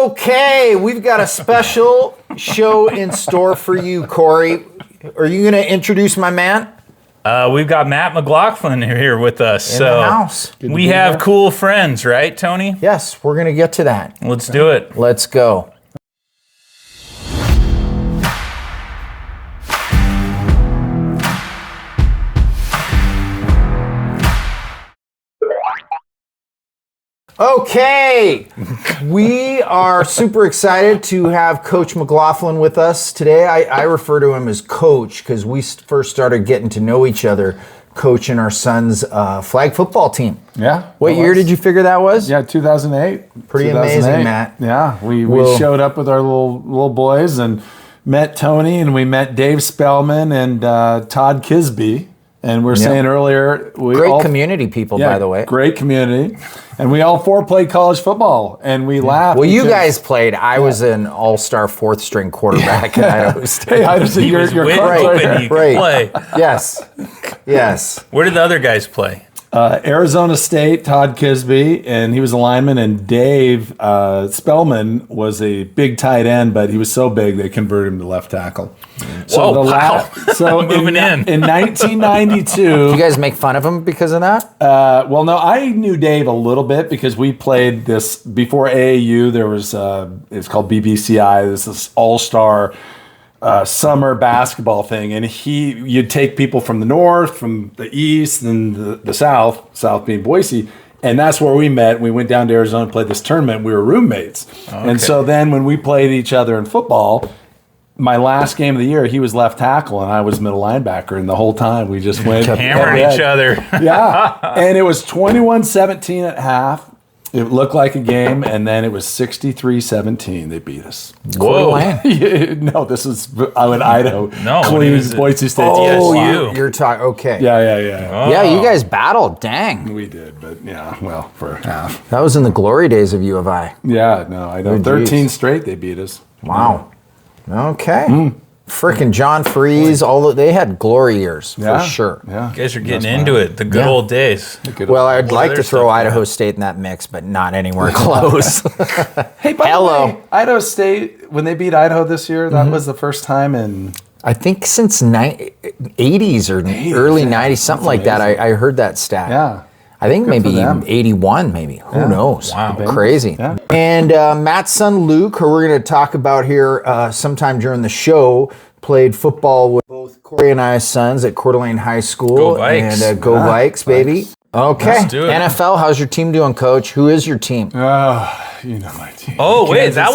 Okay, we've got a special show in store for you, Corey. Are you going to introduce my man? We've got Matt McLaughlin here with us. In the house. We have cool friends, right, Tony? Yes, we're going to get to that. Let's do it. Let's go. Okay, we are super excited to have Coach McLaughlin with us today. I refer to him as Coach because we first started getting to know each other coaching our son's flag football team. Yeah. What year did you figure that was? Yeah, 2008. Pretty amazing, Matt. Yeah, we showed up with our little boys and met Tony, and we met Dave Spellman and Todd Kisby. And we're saying earlier... Great community people, by the way. Great community. And we all four played college football, and we laughed. Well, you guys played. I was an all-star fourth-string quarterback at Idaho State. Hey, Idaho State, you're hoping you could play. Yes. Yes. Where did the other guys play? Arizona State, Todd Kisby, and he was a lineman, and Dave Spellman was a big tight end, but he was so big they converted him to left tackle. So moving in 1992. You guys make fun of him because of that? Well, no, I knew Dave a little bit because we played this before AAU. There was it's called BBCI. This all-star summer basketball thing, and you'd take people from the north, from the east, and the south being Boise, and that's where we met. We went down to Arizona and played this tournament. We were roommates. Okay. And so then when we played each other in football, my last game of the year, he was left tackle and I was middle linebacker, and the whole time we just went hammering each other. Yeah, and it was 21-17 at half. It looked like a game, and then it was 63-17. They beat us. Whoa. No, this is I'm in Idaho. No. Queens, Boise State. Oh, you're talking, okay. Yeah. Oh. Yeah, you guys battled, dang. We did, but yeah, well, for half. That was in the glory days of U of I. Yeah, no, I know. 13 straight they beat us. Wow. Okay. Frickin' John Freeze, they had glory years for sure. Yeah. You guys are getting into it, the good old days. Well, I'd like to throw Idaho State in that mix, but not anywhere close. Hey, by the way, Idaho State, when they beat Idaho this year, that was the first time in... I think since 80s or early 90s, something like that. I heard that stat. Yeah. I think maybe 81, maybe. Who knows? Wow. Crazy. Yeah. And Matt's son, Luke, who we're going to talk about here sometime during the show, played football with both Corey and I's sons at Coeur d'Alene High School. Go Vikes. And go Vikes, baby. Okay. Let's do it. NFL, how's your team doing, Coach? Who is your team? You know my team. Oh, wait, that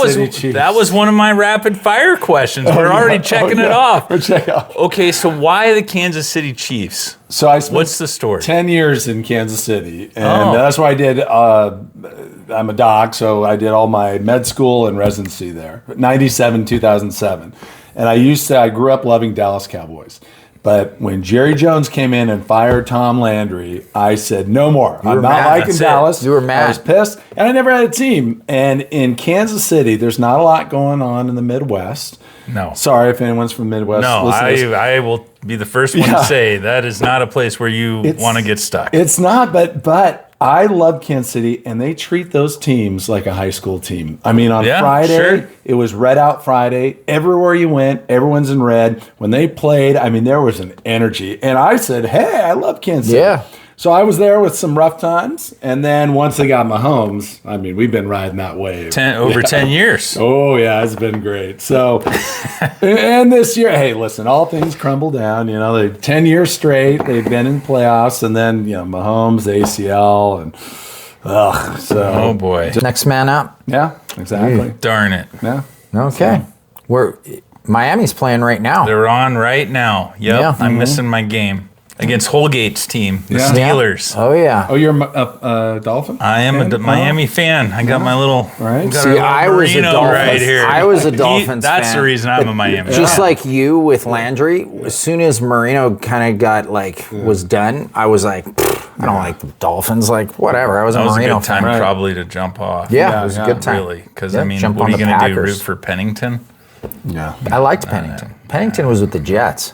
was one of my rapid fire questions. We're already checking it off. We're checking off. Okay, so why the Kansas City Chiefs? So I spent What's the story? 10 years in Kansas City, and that's where I did. I'm a doc, so I did all my med school and residency there. 97, 2007, and I grew up loving Dallas Cowboys. But when Jerry Jones came in and fired Tom Landry, I said, no more. I'm not liking Dallas. You were mad. I was pissed. And I never had a team. And in Kansas City, there's not a lot going on in the Midwest. No. Sorry if anyone's from the Midwest. No, I will be the first one to say that is not a place where you want to get stuck. It's not, but I love Kansas City, and they treat those teams like a high school team. I mean, on Friday, it was Red Out Friday. Everywhere you went, everyone's in red. When they played, I mean, there was an energy. And I said, hey, I love Kansas City. Yeah. So I was there with some rough times. And then once they got Mahomes, I mean, we've been riding that wave. 10 years. Oh, yeah, it's been great. So, and this year, hey, listen, all things crumble down. You know, 10 years straight, they've been in playoffs. And then, Mahomes, ACL, and oh, boy. Next man up. Yeah, exactly. Darn it. Yeah. Okay. Miami's playing right now. They're on right now. Yep, Yeah. I'm missing my game. Against Holgate's team, the Steelers. Oh, yeah. Oh, you're a Dolphin? I am a Miami fan. I got my little. Right. See, I was a Dolphins. Right here. I was a Dolphins fan. That's the reason I'm a Miami fan. Just like you with Landry, as soon as Marino kind of got was done, I was like, I don't like the Dolphins. Like, whatever. I was a Marino fan. That was a good time probably to jump off. Yeah, it was a good time. Really, because I mean, jump what on are you the going to do? Packers. Root for Pennington? Yeah. I liked Pennington. Pennington was with the Jets.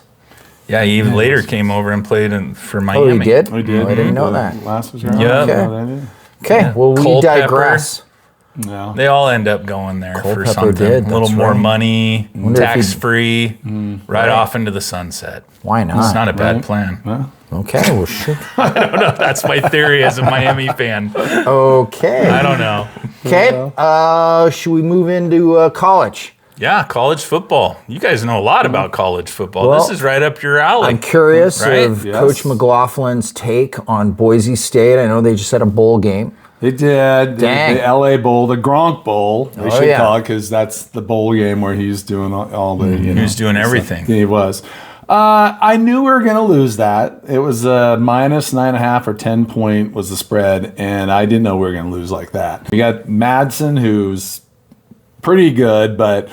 Yeah, he even later came over and played for Miami. Oh, he did? We did. I didn't know that. Last was Yeah. Okay, well, we digress. No. They all end up going there for Culpepper something. did, A little that's more right. money, tax-free, right off into the sunset. Why not? It's not a bad plan. Okay, well, sure. That's my theory as a Miami fan. Okay. I don't know. Okay. Should we move into college? Yeah, college football. You guys know a lot about college football. Well, this is right up your alley. I'm curious Right? of Yes. Coach McLaughlin's take on Boise State. I know they just had a bowl game. They did. Dang. The LA Bowl, the Gronk Bowl, they Oh, should yeah. call it, because that's the bowl game where he's doing all the, He was doing everything. He was. I knew we were going to lose that. It was minus 9.5 or 10 point was the spread, and I didn't know we were going to lose like that. We got Madsen, who's pretty good, but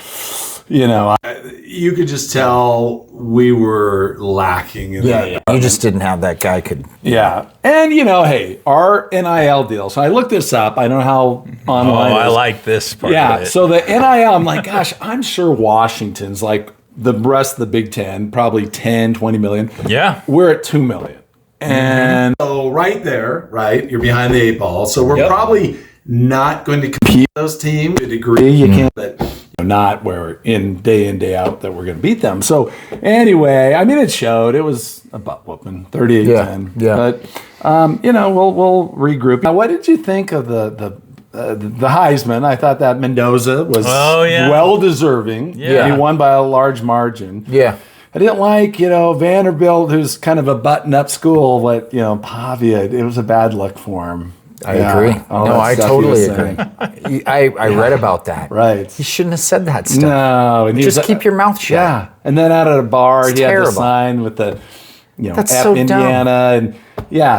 you could just tell we were lacking in that. You just didn't have that guy could. Yeah. And, hey, our NIL deal. So I looked this up. I don't know how online I it is. like this part Yeah. of it. So the NIL, I'm like, gosh, I'm sure Washington's like the rest of the Big Ten, probably 10, 20 million. Yeah. We're at 2 million. And so right there, right, you're behind the 8 ball. So we're probably not going to compete with those teams to a degree. You can't, but not where in, day out that we're going to beat them. So anyway, I mean, it showed. It was a butt whooping, 38-10. Yeah. But, we'll regroup. Now, what did you think of the Heisman? I thought that Mendoza was well deserving. Yeah. He won by a large margin. Yeah. I didn't like, Vanderbilt, who's kind of a button-up school, but, Pavia, it was a bad look for him. I agree. All No, that I stuff he totally was agree. I read about that. Right. He shouldn't have said that stuff. No. And he Just was- keep your mouth shut. Yeah. And then out at a bar, It's he had the terrible. sign with the, That's F so dumb. Indiana. And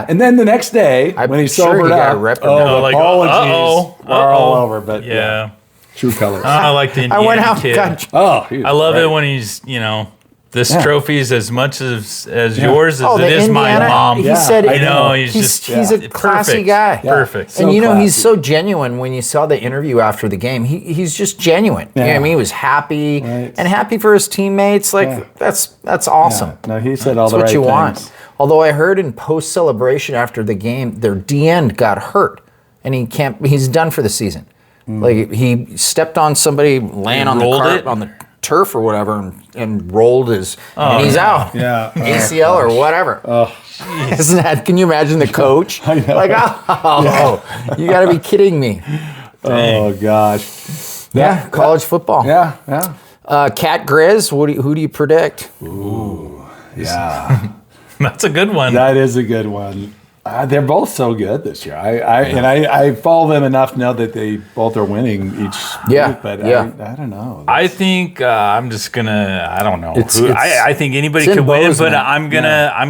and then the next day, I'm when he sure sobered he got up, reprimanded. the Like, apologies were all over. But Yeah. true colors. I like the Indiana I went out kid. and Oh, he was I love great. it when he's, this trophy's as much as yours as the it is my Indiana, mom. He Yeah, said, I know. He's a classy perfect. guy. Perfect. So And he's classy. so genuine. When you saw the interview after the game, he's just genuine. You know what I mean? He was happy Right. and happy for his teammates. Like that's awesome. No, he said all That's the what right you things. want. Although I heard in post celebration after the game, their DN got hurt and he's done for the season. Like he stepped on somebody laying on the turf or whatever and rolled and he's out. Yeah. ACL or whatever. Isn't that? Can you imagine the coach? I know. Like, you got to be kidding me. Oh, gosh. Yeah, college football. Yeah. Cat Griz, who do you predict? Yeah. That's a good one. That is a good one. They're both so good this year. I follow them enough to know that they both are winning each week, but I don't know. I think I'm just gonna. I don't know. I think anybody it's in could win, Bozeman. but I'm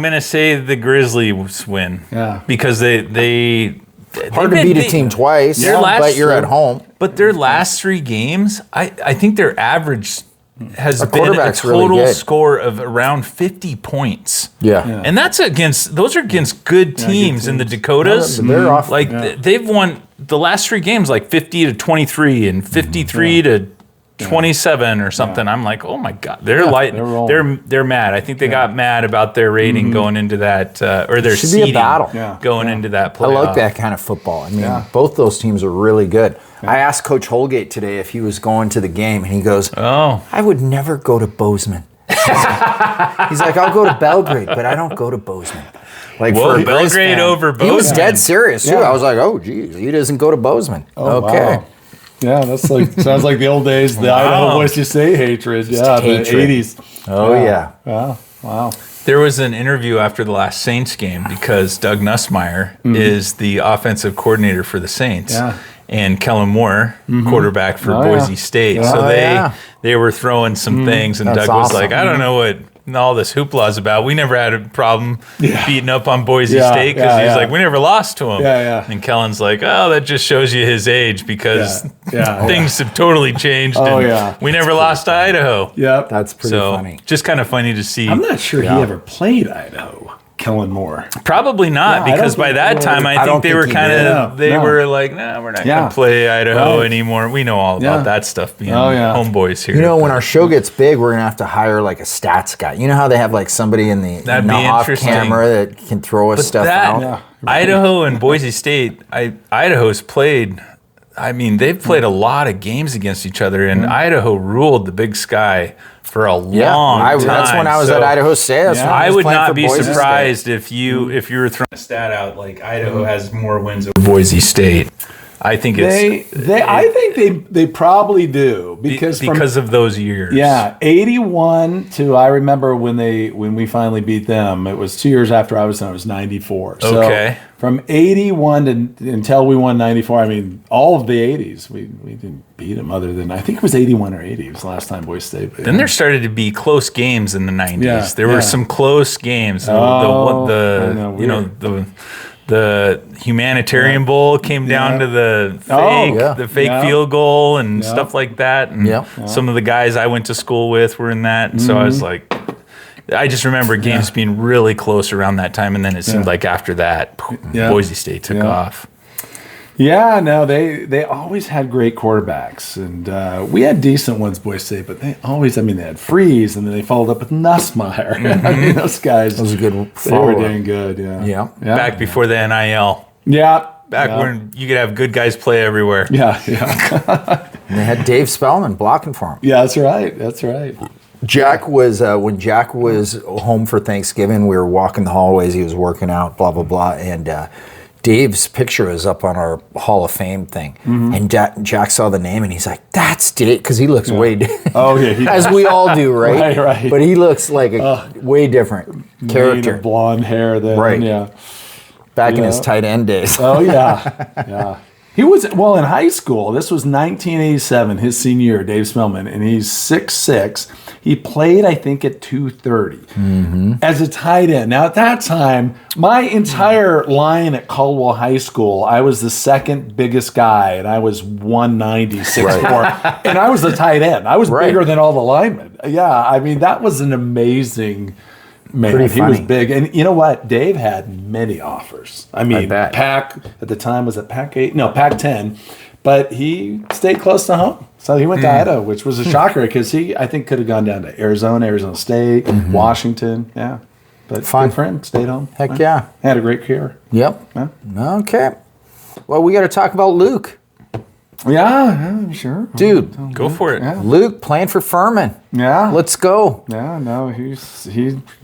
gonna say the Grizzlies win. Yeah. Because they Hard to beat a team twice, Their last but you're three- at home. But their last 3 games, I think their average has been a quarterback's really total good. score of around 50 points. Yeah. And those are against good teams in the Dakotas. No, they're off- They've won the last 3 games like 50 to 23 and 53 to 27 or something. I'm like, oh my God, they're they're mad. I think they got mad about their rating going into that or their Should be a seeding battle. going into that I playoff. like that kind of football. I mean, both those teams are really good. I asked Coach Holgate today if he was going to the game, and he goes, Oh, I would never go to Bozeman. He's like, I'll go to Belgrade, but I don't go to Bozeman. Like Whoa, for a Griz Belgrade fan. over He was Bozeman. dead serious too. Yeah. I was like, oh geez, he doesn't go to Bozeman. Oh, okay. wow. Yeah, that's like sounds like the old days, the Idaho Boise State hatred. Yeah, hatred. the 80s. Oh yeah. Wow. there was an interview after the last Saints game because Doug Nussmeier is the offensive coordinator for the Saints. Yeah. And Kellen Moore, quarterback for Boise State. Yeah. So they were throwing some things, and That's Doug was awesome. like, I don't know what all this hoopla is about. We never had a problem beating up on Boise Yeah, State because yeah, he's yeah. like, we never lost to him. Yeah. And Kellen's like, oh, that just shows you his age because Yeah. things have totally changed. Oh, and yeah. we never lost to Idaho. Yep. That's pretty So funny. just kind of funny to see. I'm not sure he ever played Idaho, Kellen Moore. Probably not, Yeah, I because don't by think that he time would. I I think don't they think were he kind did. of were like, nah, we're not Yeah. gonna play Idaho Right. anymore. We know all about Yeah. that stuff being Oh, yeah. homeboys here. You know, when our show gets big, we're gonna have to hire like a stats guy. You know how they have like somebody in the That'd be off interesting. camera that can throw us stuff out. Yeah. Idaho and Boise State, Idaho's played I mean, they've played a lot of games against each other, and Idaho ruled the Big Sky for a long time. That's when I was at Idaho State. That's when I was would playing not for be Boise surprised State. if you were throwing a stat out like Idaho has more wins over Boise State. I think I think they probably do because of those years. Yeah, 81 to I remember when we finally beat them. It was 2 years after I was 94. So Okay. from 81 until we won 94, I mean all of the 80s we didn't beat them other than I think it was 81 or 80 was the last time Boise State beat them. Then there started to be close games in the 90s. Yeah, There were some close games. The humanitarian bowl came down to the fake field goal and stuff like that. And some of the guys I went to school with were in that. And so I was like, I just remember games being really close around that time. And then it seemed like after that, Boise State took off. Yeah, no, they always had great quarterbacks, and we had decent ones, Boise State, but they had Freeze, and then they followed up with Nussmeier. I mean, those guys, That was a good they were dang good, Yeah. Back before the NIL. Yeah. Back when you could have good guys play everywhere. Yeah. And they had Dave Spellman blocking for him. Yeah, that's right. Jack was, when Jack was home for Thanksgiving, we were walking the hallways, he was working out, blah, blah, blah, and Dave's picture is up on our Hall of Fame thing. And Jack saw the name and he's like, that's Dave, because he looks way different. Oh, yeah. As we all do, right? Right. But he looks like a way different character. Blonde hair then. Right. Yeah. Back in his tight end days. Oh, yeah. He was, in high school, this was 1987, his senior year, Dave Spellman, and he's 6'6". He played, I think, at 230 as a tight end. Now, at that time, my entire line at Caldwell High School, I was the second biggest guy, and I was 190, 6'4", and I was the tight end. I was bigger than all the linemen. Yeah, I mean, that was an amazing... Man, he was big. And you know what? Dave had many offers. I mean, Pac, at the time, was it Pac 8? No, Pac 10. But he stayed close to home. So he went to Idaho, which was a shocker because he, I think, could have gone down to Arizona State, Washington. Yeah. But good for him. Stayed home. Heck yeah. Had a great career. Yep. Yeah. Okay. Well, we got to talk about Luke. Yeah, sure. Dude. Go for it. Yeah. Luke playing for Furman. Yeah. Let's go. Yeah, no, he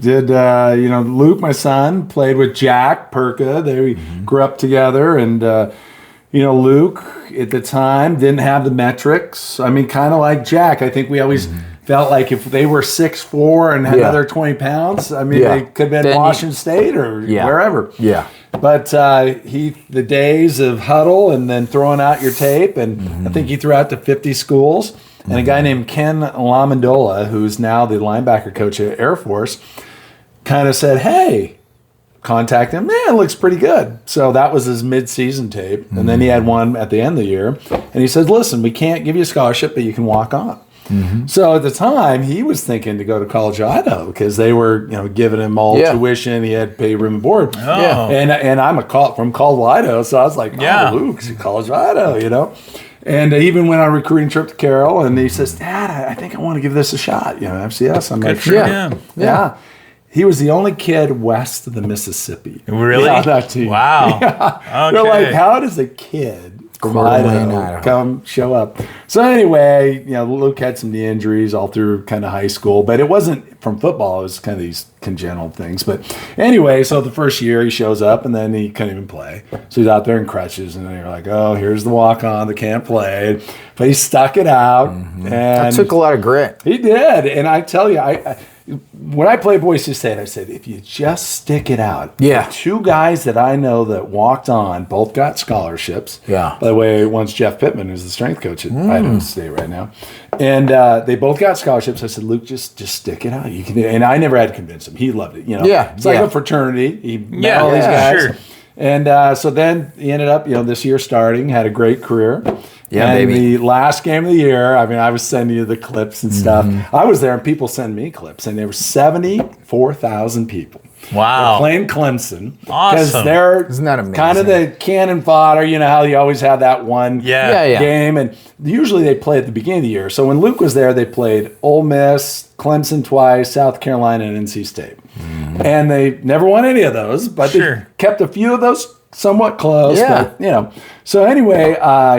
did, Luke, my son, played with Jack Perka. They grew up together. And, Luke, at the time, didn't have the metrics. I mean, kind of like Jack. I think we always felt like if they were 6'4" and had another 20 pounds, I mean, they could have been Washington State or wherever. Yeah. But the days of huddle and then throwing out your tape, and I think he threw out to 50 schools. And a guy named Ken Lamondola, who's now the linebacker coach at Air Force, kind of said, hey, contact him. Man, looks pretty good. So that was his mid-season tape. And then he had one at the end of the year. And he said, listen, we can't give you a scholarship, but you can walk on. So at the time, he was thinking to go to College of Idaho because they were, giving him all tuition. He had to pay room and board. Oh. And I'm from Caldwell, Idaho, so I was like, Luke's at College of Idaho, And I even went on a recruiting trip to Carroll, and he says, Dad, I think I want to give this a shot, FCS. I'm like, sure. Yeah. He was the only kid west of the Mississippi. Really? On that team. Wow. Yeah. Okay. They're like, how does a kid from Idaho come show up? So anyway, Luke had some knee injuries all through kind of high school, but it wasn't from football. It was kind of these congenital things. But anyway, so the first year he shows up, and then he couldn't even play. So he's out there in crutches, and then you're like, oh, here's the walk-on that can't play. But he stuck it out. And that took a lot of grit. He did. And I tell you, when I played Boise State, I said, if you just stick it out. Yeah. The two guys that I know that walked on both got scholarships. Yeah. By the way, one's Jeff Pittman, who's the strength coach at Idaho State right now. And they both got scholarships. I said, Luke, just stick it out. You can. And I never had to convince him. He loved it. It's like a fraternity. He met all these guys. Sure. And so then he ended up, this year starting, had a great career. Yeah, and baby. The last game of the year, I was sending you the clips and stuff. I was there, and people send me clips, and there were 74,000 people. Wow. They're playing Clemson. Awesome. Because they're Isn't that amazing? kind of the cannon fodder, how you always have that one game. And usually they play at the beginning of the year. So when Luke was there, they played Ole Miss, Clemson twice, South Carolina, and NC State. And they never won any of those, but they kept a few of those somewhat close. Yeah. But, So anyway,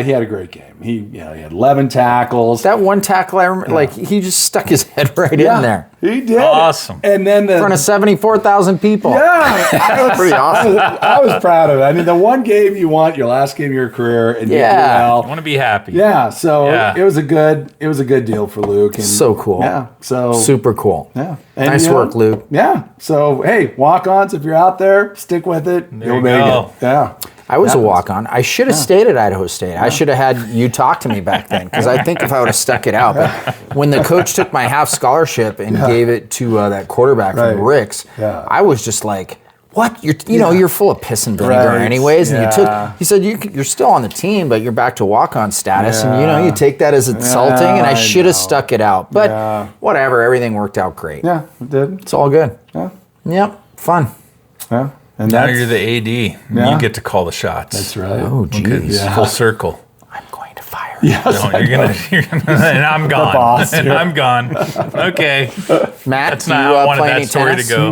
he had a great game. He had 11 tackles. That one tackle, I remember, he just stuck his head right in there. He did. Awesome. And then In front of 74,000 people. Yeah, Pretty awesome. I was proud of it. I mean, the one game you want, your last game of your career, and you do well. I want to be happy. Yeah, so it was a good deal for Luke. And, So cool. Yeah, so Super cool. Yeah, and, Nice work, Luke. Yeah, so hey, walk-ons, if you're out there, stick with it. You'll make it. Yeah. I was a walk-on. I should have stayed at Idaho State. I should have had you talk to me back then, because I think if I would have stuck it out. But when the coach took my half scholarship and gave it to that quarterback from Ricks, I was just like, what? You're full of piss and vinegar anyways. And he said, you're still on the team, but you're back to walk-on status. And you take that as insulting, and I should have stuck it out. But whatever, everything worked out great. Yeah, it did. It's all good. Yeah. Yep, fun. Yeah. And Now you're the AD. Yeah. You get to call the shots. That's right. Oh, geez. Full circle. I'm going to fire you. Yes, No, you're gonna, and I'm gone. boss, and yeah. I'm gone. Okay. Matt, That's do not you how I wanted play that any story tennis? to go.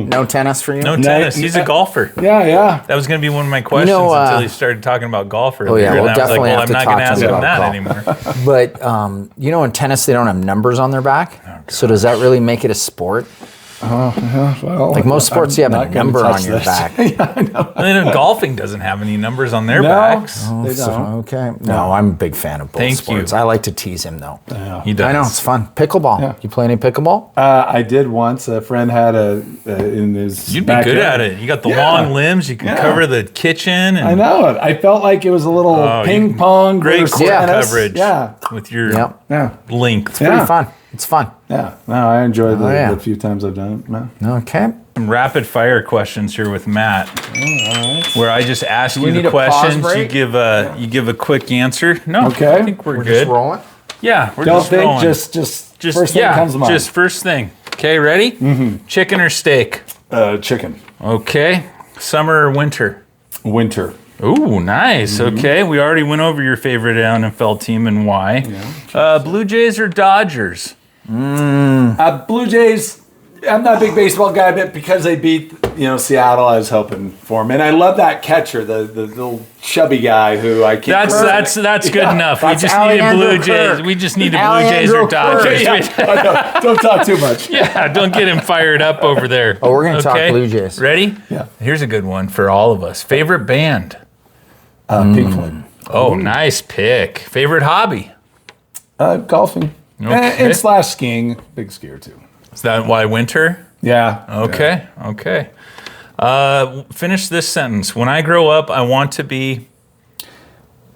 No tennis for you? No tennis. He's a golfer. Yeah. That was going to be one of my questions until he started talking about golf earlier. yeah, we'll and I was like, definitely well, have I'm to not going to talk ask to him him about that golf. anymore. But in tennis, they don't have numbers on their back. So does that really make it a sport? Well, Like most sports, you have a not gonna number touch on your this. back. Golfing doesn't have any numbers on their No. backs. They don't. Okay. No, I'm a big fan of both Thank sports. you. I like to tease him, though. He does. I know, it's fun. Pickleball. Yeah. You play any pickleball? I did once. A friend had in his. You'd be good at it. You got the long limbs. You can cover the kitchen. And I know it. I felt like it was a little ping pong. great versus court tennis. coverage. Yeah. With your Yeah. length. Pretty fun. It's fun. Yeah. No, I enjoyed yeah. the few times I've done it. No. Okay. Some rapid fire questions here with Matt, where I just ask you need the a pause questions. You break? give a quick answer. No, Okay. I think we're good. Just rolling. Yeah, we're Don't just think rolling. just first thing that comes to mind. just first thing. Okay, ready? Mm-hmm. Chicken or steak? Chicken. Okay. Summer or winter? Winter. Ooh, nice. Mm-hmm. Okay, we already went over your favorite NFL team and why. Yeah. Blue Jays or Dodgers? Blue Jays. I'm not a big baseball guy, but because they beat Seattle, I was hoping for them. And I love that catcher, the little chubby guy who I can't. That's good enough. We That's just needed Alejandro Blue Jays. Kirk. We just needed Blue Jays or Alejandro Dodgers. Kirk. Yeah, don't talk too much. Yeah, don't get him fired up over there. Oh, we're going to talk Blue Jays. Ready? Yeah. Here's a good one for all of us. Favorite band? Pink Floyd. Oh, nice pick. Favorite hobby? Golfing. Okay. And slash skiing. Big skier too. Is that why winter? Yeah. Okay. Okay. Finish this sentence. When I grow up, I want to be.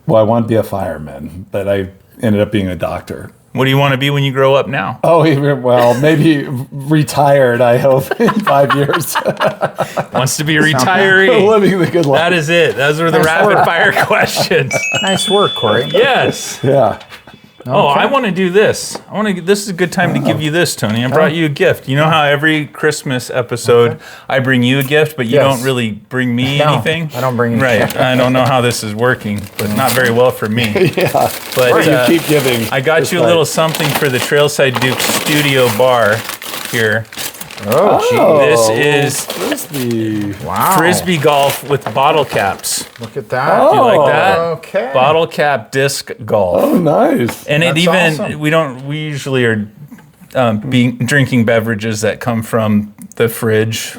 Well, I wanted to be a fireman, but I ended up being a doctor. What do you want to be when you grow up now? Oh, well, maybe retired, I hope, in 5 years. Wants to be a retiree. Living the good life. That is it. Those were the rapid fire questions. Nice work, Corey. Yes. Yeah. Oh, I want to do this. This is a good time to give you this, Tony. I brought you a gift. You know how every Christmas episode I bring you a gift, but you don't really bring me anything? I don't bring you Right. I don't know how this is working, but not very well for me. Yeah. But you keep giving. I got you a little something for the Trailside Duke studio bar here. Oh, This is Frisbee. wow. Frisbee golf with bottle caps. Look at that. You like that? Okay. Bottle cap disc golf. Oh, nice. And That's awesome. we usually are drinking beverages that come from the fridge,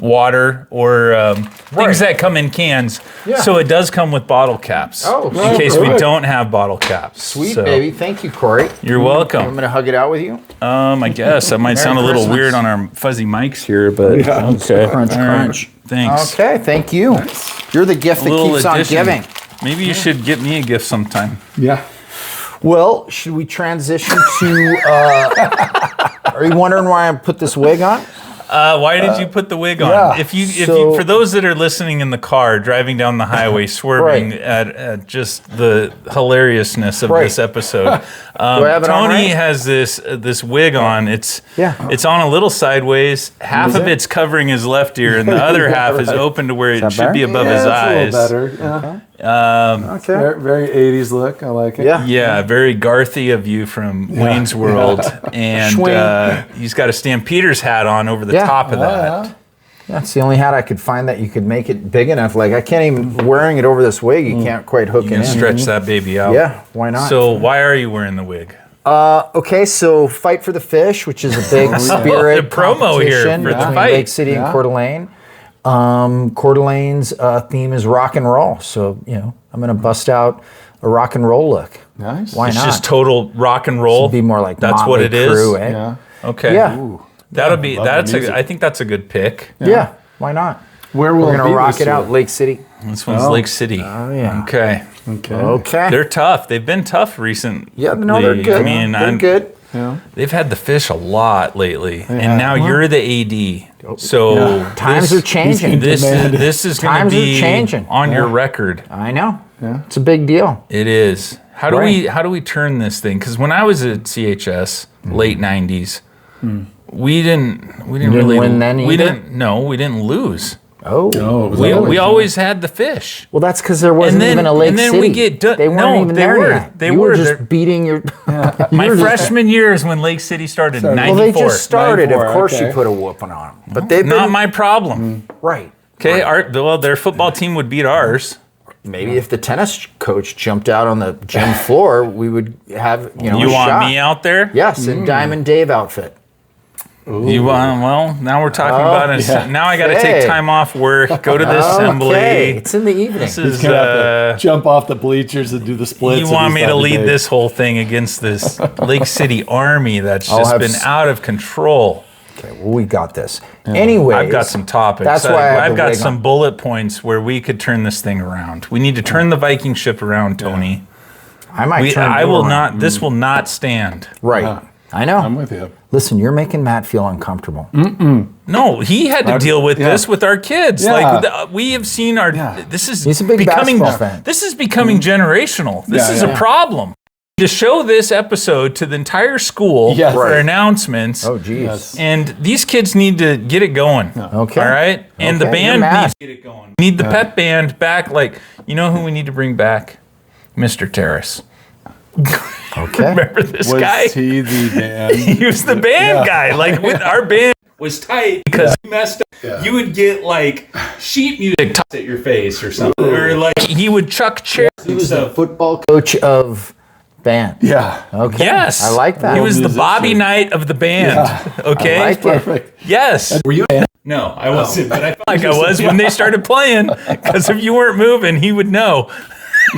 water or things that come in cans. Yeah. So it does come with bottle caps. Oh, in case we perfect. don't have bottle caps. Sweet, So, baby. Thank you, Corey. You're I'm welcome. going to hug it out with you. I guess that might sound a little Christmas. weird on our fuzzy mics here, but Yeah. okay. Crunch, All right. crunch. Thanks. Okay, thank you. You're the gift that Little keeps addition. on giving. Maybe you should get me a gift sometime. Yeah. Well, should we transition to? Are you wondering why I put this wig on? Why did you put the wig on? yeah. If you, So- for those that are listening in the car, driving down the highway, swerving Right. at just the hilariousness of Right. this episode, I have it on Tony right? has this wig on. It's on a little sideways. Half Is of it? it's covering his left ear, and the other half is open to where it should be above his It's eyes. a little better. Yeah. Okay. Very, very 80s look. I like it. Yeah. Yeah, very Garthy of you from Wayne's World, and Schwing. he's got a Stampeders hat on over the top of that. That's the only hat I could find that you could make it big enough. Like I can't even wearing it over this wig. You can't quite hook it in. Stretch that baby out. Yeah, why not? So why are you wearing the wig? Okay, so Fight for the Fish, which is a big spirit the promo here competition for the between fight. Lake City and Coeur d'Alene. Coeur d'Alene's theme is rock and roll. So, I'm going to bust out a rock and roll look. Nice. Why It's not? just total rock and roll. It'd be more like that's Motley what it is. Crue, eh? Yeah. Okay. Yeah. Ooh. That'll be love the that's music. I think that's a good pick. Yeah. Why not? Where will We're it going be to rock this it out, year? Lake City. This one's Lake City. Oh, yeah. Okay. Okay. They're tough. They've been tough recently. Yeah, no, they're good. I mean, they're good. Yeah. They've had the fish a lot lately, and now you're the AD. So Times are changing. This is going to Times are be changing. on your record. I know. Yeah. It's a big deal. It is. How do Right. we turn this thing? Because when I was at CHS, late '90s, we didn't really win then we either? didn't lose. Oh. Oh, was We, that we what- always had the fish. Well, that's because there wasn't even a Lake and then City. we get they weren't no, even they there were. yet. They you were They're- just beating your. My freshman year is when Lake City started. Sorry. Well, 94. they just started. 94, Of course, okay. you put a whooping on them. But they've Not been my problem. right. Okay, their football team would beat ours. Maybe if the tennis coach jumped out on the gym floor, we would have You a want shot. me out there? Yes, in Diamond Dave outfit. You want? Well, now we're talking about it. yeah. Now I got to Okay. take time off work, go to the assembly. Okay, it's in the evening. This He's is. gonna have to jump off the bleachers and do the splits. You and want he's me to not lead today. this whole thing against this Lake City Army that's I'll just have been out of control? Okay, well, we got this. Anyway, I've got some topics. That's why I have I've the got wig some on. bullet points where we could turn this thing around. We need to turn the Viking ship around, Tony. I might turn. I you will around. not. This will not stand. Right. I know. I'm with you. Listen, you're making Matt feel uncomfortable. No, he had to deal with this with our kids. Yeah. Like we have seen our. Yeah. This is He's a big becoming. basketball fan. This is becoming generational. This Yeah, is yeah. a problem. To show this episode to the entire school Yes. for Right. announcements. Oh, geez. Yes. And these kids need to get it going. Okay. All right. And the Okay, band you're mad. needs to get it going. We need the pep band back. Like, you know who we need to bring back? Mr. Terrace. Okay. Remember this Was guy? he the band? He was the band guy. Like with our band was tight because he messed up. You would get like sheet music tossed at your face or something. Or like he would chuck chairs and stuff. Football coach of band. Yeah. Okay. Yes. I like that. He was the Musician. Bobby Knight of the band. Okay. I like it. Perfect. Yes. Were you? No, I wasn't, but I felt like I was when they started playing. Because if you weren't moving, he would know.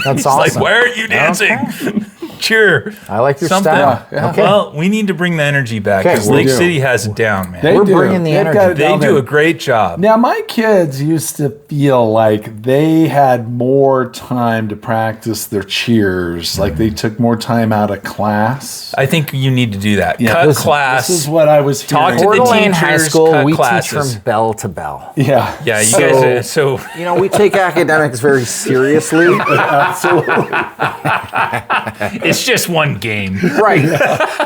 That's It's awesome. like, why aren't you dancing? Cheer. I like your Something. style. Yeah. Okay. Well, we need to bring the energy back Okay, because we Lake do. City has it down, man. We're bringing the They've energy. got it They down do there. a great job. Now, my kids used to feel like they had more time to practice their cheers, like they took more time out of class. I think you need to do that. Yeah, Cut listen, class. This is what I was Talk hearing. to Coeur the d'Alene High teachers, School, cut we classes. teach from bell to bell. Yeah. Yeah, you So- guys. So We take academics very seriously. it's just one game. Right.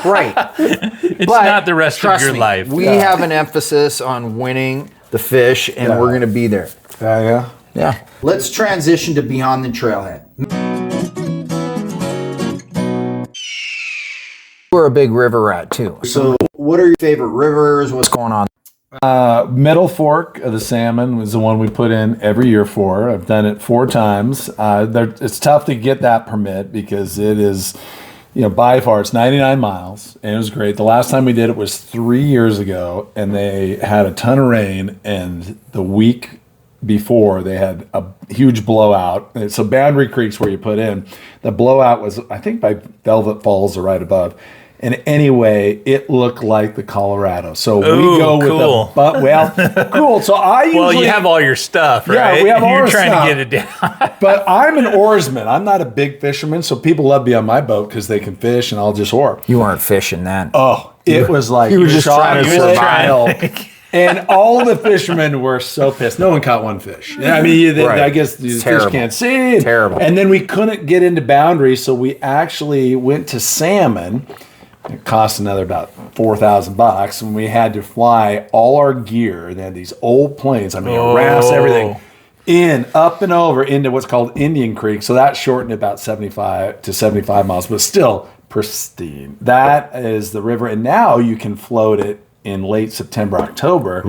Right. It's But not the rest of trust your me, life. We have an emphasis on winning the fish, and Yeah. we're going to be there. Yeah. Yeah. Let's transition to Beyond the Trailhead. We're a big river rat too. So, what are your favorite rivers? What's going on? Middle Fork of the Salmon was the one we put in every year for. I've done it 4 times. It's tough to get that permit because it is, by far, it's 99 miles, and it was great. The last time we did it was 3 years ago, and they had a ton of rain, and the week before they had a huge blowout. And so Boundary Creek's where you put in. The blowout was, I think, by Velvet Falls or right above. And anyway, it looked like the Colorado. So Ooh, we go with cool. cool. So I usually, Well, you have all your stuff, Yeah, right? we have all You're our trying stuff. to get it down. but I'm an oarsman. I'm not a big fisherman, so people love me on my boat because they can fish, and I'll just oar. You aren't fishing that. Oh, it was like you were just shot trying to at survive. And all the fishermen were so pissed. No one caught one fish. I mean, Right. I guess the fish Terrible. can't see. Terrible. And then we couldn't get into Boundary, so we actually went to Salmon. It cost another about $4,000, and we had to fly all our gear. They had these old planes. I mean, rafts, everything, up and over into what's called Indian Creek. So that shortened about 75 to 75 miles, but still pristine. That is the river, and now you can float it in late September, October.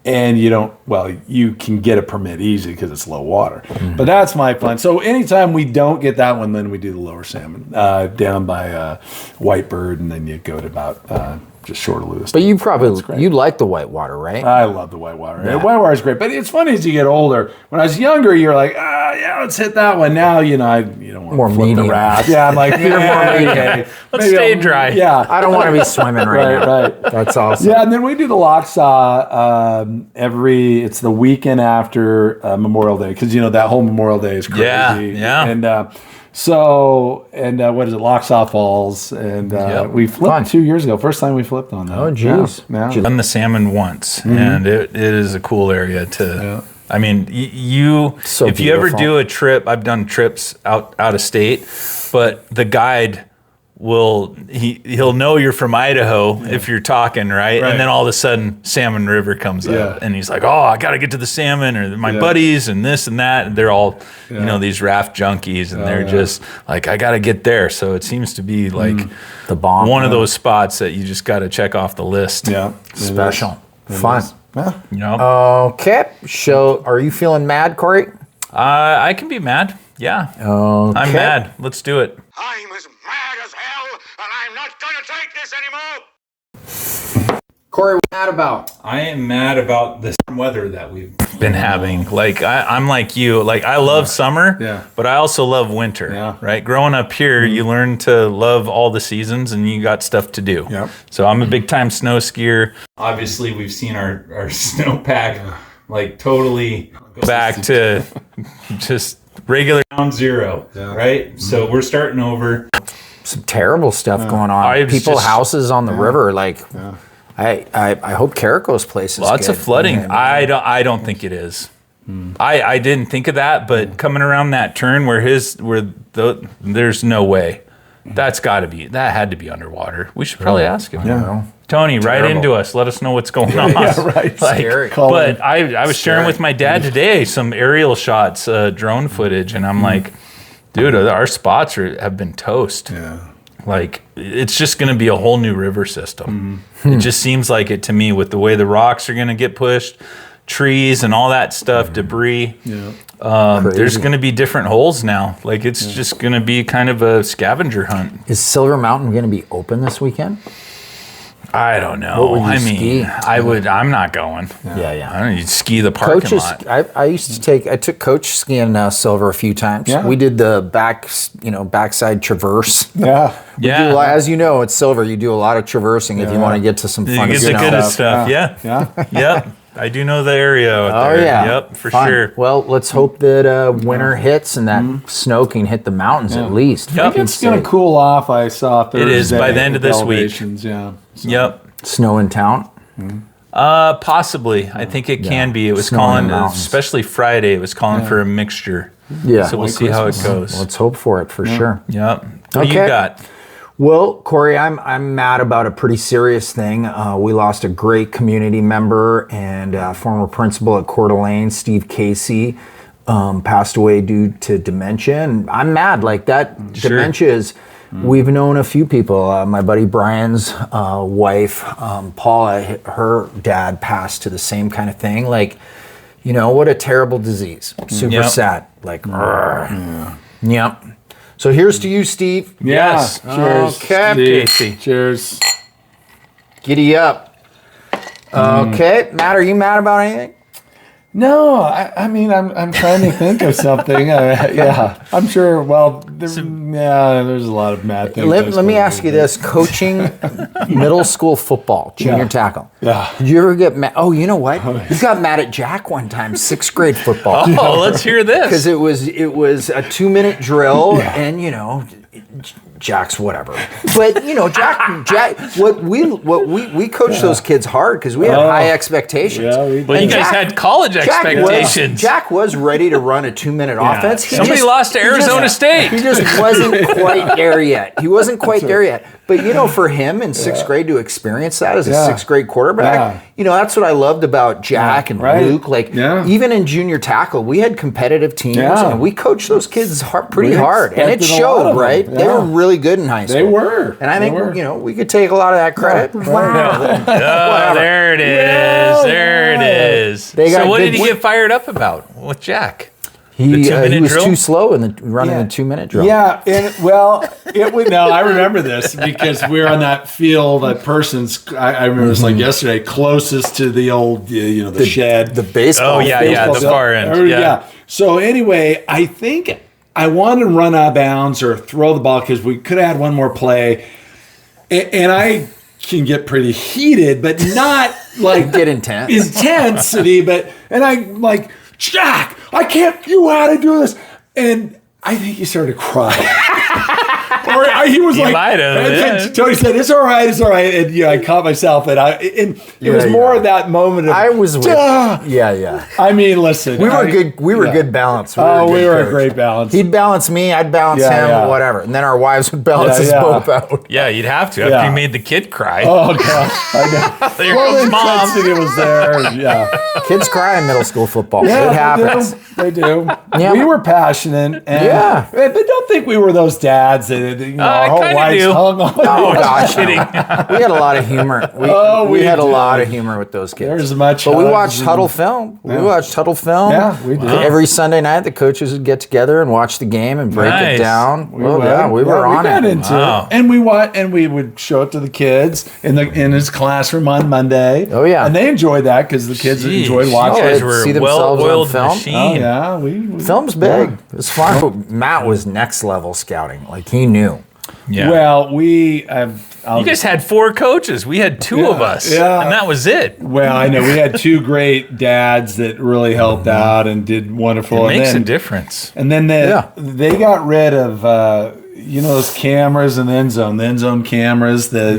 and you can get a permit easy because it's low water. But that's my fun. So anytime we don't get that one, then we do the lower salmon down by Whitebird, and then you go to about just short of Lewis. But you like the whitewater, right? I love the whitewater. Yeah. Whitewater is great, but it's funny as you get older. When I was younger, you're like, let's hit that one. Now, you don't want more to flip medium. the raft. Yeah, I'm like, okay. Let's stay dry. Yeah, I don't want to be swimming right now. Right. That's awesome. Yeah, and then we do the locksaw it's the weekend after Memorial Day, because that whole Memorial Day is crazy. Yeah. And what is it? Locksaw Falls, and we flipped 2 years ago. First time we flipped on that. Oh, geez. Yeah. I've done the salmon once, and it is a cool area to. Yeah. I mean, if you ever do a trip, I've done trips out of state, but the guide he'll know you're from Idaho if you're talking, right? And then all of a sudden Salmon River comes up and he's like, oh, I got to get to the salmon, or my buddies and this and that. And they're all, these raft junkies, and they're just like, I got to get there. So it seems to be like the bomb. One of those spots that you just got to check off the list. Yeah. Special. Fun. Yeah. Okay. Are you feeling mad, Corey? I can be mad. Yeah. Okay. I'm mad. Let's do it. I'm as mad as hell, and I'm not going to take this anymore. Corey, what are you mad about? I am mad about the weather that we've been having. Like, I'm like you. Like, I love summer, but I also love winter, right? Growing up here, you learn to love all the seasons, and you got stuff to do. Yep. So I'm a big-time snow skier. Obviously, we've seen our snowpack, like, totally go back to just regular ground zero, right? So we're starting over. Some terrible stuff going on. People's houses on the river, like... I hope Carico's place is lots good. of flooding. I don't think it is. I didn't think of that, but coming around that turn there's no way. That had to be underwater. We should probably ask him. Yeah. Tony, write into us. Let us know what's going on. Yeah, right. Scary. But I was sharing with my dad today some aerial shots, drone footage, and I'm like, dude, our spots have been toast. Yeah. Like, it's just going to be a whole new river system. It just seems like it to me, with the way the rocks are going to get pushed, trees and all that stuff, debris. Yeah. There's going to be different holes now. Like, it's just going to be kind of a scavenger hunt. Is Silver Mountain going to be open this weekend? I don't know. What would you ski? I'm not going. Yeah. I don't need to ski the parking lot. I took Coach skiing Silver a few times. Yeah. We did the backside traverse. Yeah. As you know, at Silver, you do a lot of traversing if you want to get to some fun you get the good stuff. Yeah. Yep. I do know the area out there. Yeah. Yep, for sure. Well, let's hope that winter hits and that snow can hit the mountains at least. I think it's going to cool off. I saw Thursday. It is by the end of this week. Yeah. So. Yep. Snow in town? Possibly. I think it can be. It was calling, especially Friday, it was calling for a mixture. Yeah. So we'll see how it goes. Let's hope for it for sure. Yep. What you got? Well, Corey, I'm mad about a pretty serious thing. We lost a great community member and former principal at Coeur d'Alene, Steve Casey, passed away due to dementia. And I'm mad. Like, that dementia is... We've known a few people. My buddy Brian's wife, Paula, her dad passed to the same kind of thing. Like, what a terrible disease. Super sad. Like, yep. So here's to you, Steve. Yes. Cheers. Okay. Steve. Cheers. Giddy up. Okay. Matt, are you mad about anything? No, I mean, I'm trying to think of something. Yeah, I'm sure. Well, there's a lot of mad things. Let me ask you this: coaching middle school football, junior tackle. Yeah. Did you ever get mad? Oh, you know what? You got mad at Jack one time, 6th grade football. Oh, let's hear this. Because it was a 2-minute drill, and Jack's whatever. But Jack, what we coached those kids hard because we had high expectations. Yeah, but you guys had college expectations. Jack was ready to run a 2-minute offense. Somebody lost to Arizona State. He just wasn't quite there yet. But for him in 6th grade to experience that as a 6th grade quarterback, that's what I loved about Jack and Luke. Like, even in junior tackle, we had competitive teams and we coached those kids pretty hard, and it showed. Right? They were really really good in high school. They were. And I think, we could take a lot of that credit. Wow. Oh, there it is. There it is. So what did he get fired up about with Jack? He was drill? too slow in running the 2-minute drill. Yeah, I remember this because we were on that field at Persons. I remember it was like yesterday, closest to the old, the shed. The baseball. Oh, yeah, the far end. Yeah. So anyway, I think I wanted to run out of bounds or throw the ball because we could have had one more play. And I can get pretty heated, but not like get intense. Intensity, and I'm like, Jack, I can't, you how to do this. And I think he started crying. Or he was like, might have, and Tony said, it's all right. And I caught myself. And it was more of that moment of, I was with, yeah. I mean, listen. We were good. We were good balance. We were a great balance. He'd balance me. I'd balance him. Whatever. And then our wives would balance us both out. Yeah, you'd have to after you made the kid cry. Oh gosh, I know. There goes mom. Intensity was there. Yeah, kids cry in middle school football. Yeah, it happens. They do. Yeah, we were passionate. And, but don't think we were those dads that our whole lives hung on. Oh gosh, kidding. We had a lot of humor. We had a lot of humor with those kids. There's much. But we watched Huddle Film. We watched Huddle Film. Yeah, we did. Every Sunday night, the coaches would get together and watch the game and break it down. We were on it. And we would show it to the kids in his classroom on Monday. Oh yeah, and they enjoyed that because the kids enjoyed watching it. See themselves on film. Machine. Oh yeah, film's big. It was fun. But Matt was next level scouting. Like he knew. Yeah. Well, you guys had 4 coaches. We had 2 of us, and that was it. Well, I know we had 2 great dads that really helped out and did wonderful. It makes a difference. And then they got rid of those cameras in the end zone cameras. The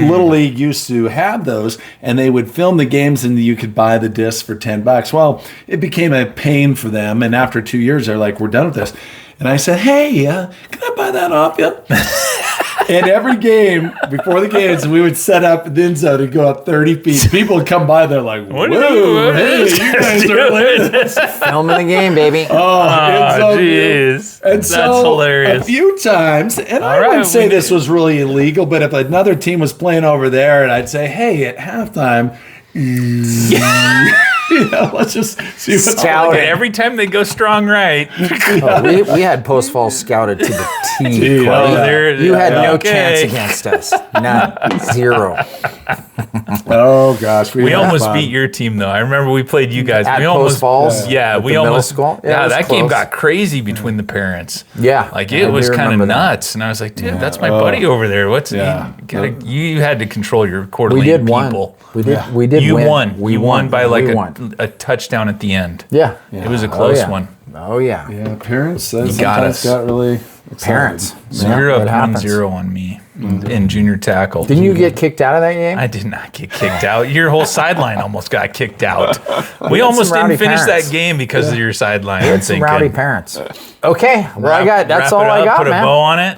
Little League used to have those, and they would film the games, and you could buy the discs for $10. Well, it became a pain for them, and after 2 years, they're like, "We're done with this." And I said, "Hey, can I buy that off you?" And every game, before the games, we would set up the end zone and go up 30 feet. People would come by, they're like, "Whoa, hey, you guys are doing filming the game, baby." Oh, jeez. And that's hilarious. A few times, and I wouldn't say this was really illegal, but if another team was playing over there, and I'd say, "Hey, at halftime, let's just see what's going on." Every time they go strong right. We had Post Falls scouted to the T. You had no chance against us. None. 0. Oh gosh, we almost beat your team though. I remember we played you guys. At we Post almost Falls. Yeah, we almost. Yeah, that game got crazy between the parents. Yeah, like it was kind of nuts, and I was like, "Dude, that's my buddy over there. What's you had to control your quarterly people." We did. You win. won. We won by like a touchdown at the end. Yeah. It was a close one. Oh yeah. Yeah, parents. Sometimes got really parents. 0 on me in junior tackle. Didn't you get kicked out of that game? I did not get kicked out. Your whole sideline almost got kicked out. We almost didn't finish that game because of your sideline. We had some rowdy parents. Okay, well that's all I got, Put man. a bow on it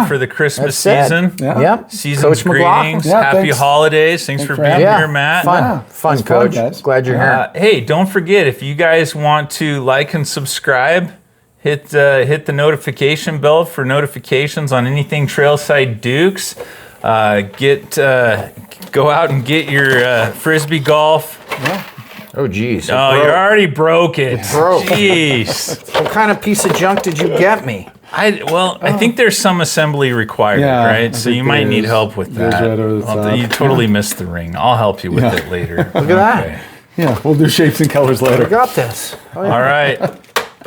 for the Christmas season. Yep. Season's greetings. Happy holidays. Thanks for being here, Matt. Fun, Coach. Glad you're here. Hey, don't forget, if you guys want to like and subscribe, hit the notification bell for notifications on anything Trailside Dukes. Go out and get your frisbee golf. Yeah. Oh, geez. Oh, you already broke it. It broke. Jeez. What kind of piece of junk did you get me? I think there's some assembly required, right? So you might need help with that. You totally missed the ring. I'll help you with it later. Look at that. Yeah, we'll do shapes and colors later. I got this. Oh, yeah. All right.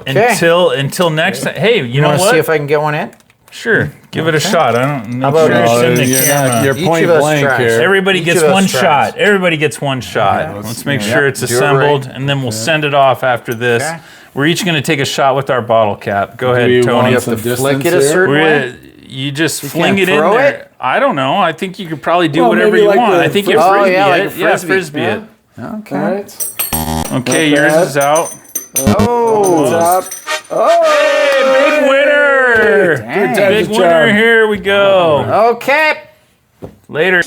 Until next time. Hey, you know what? Want to see if I can get one in? Sure. Give it a shot. I don't know. You're point blank here. Everybody gets one shot. Everybody gets one shot. Let's make sure it's assembled, and then we'll send it off after this. Okay. We're each going to take a shot with our bottle cap. Go ahead, Tony. You have to flick it a certain way? You just fling it in there. I don't know. I think you could probably do whatever you want. I think you frisbee it. Yeah, frisbee it. Okay. Okay, yours is out. Oh. Hey, big winner. Big winner. Here we go. Okay. Later.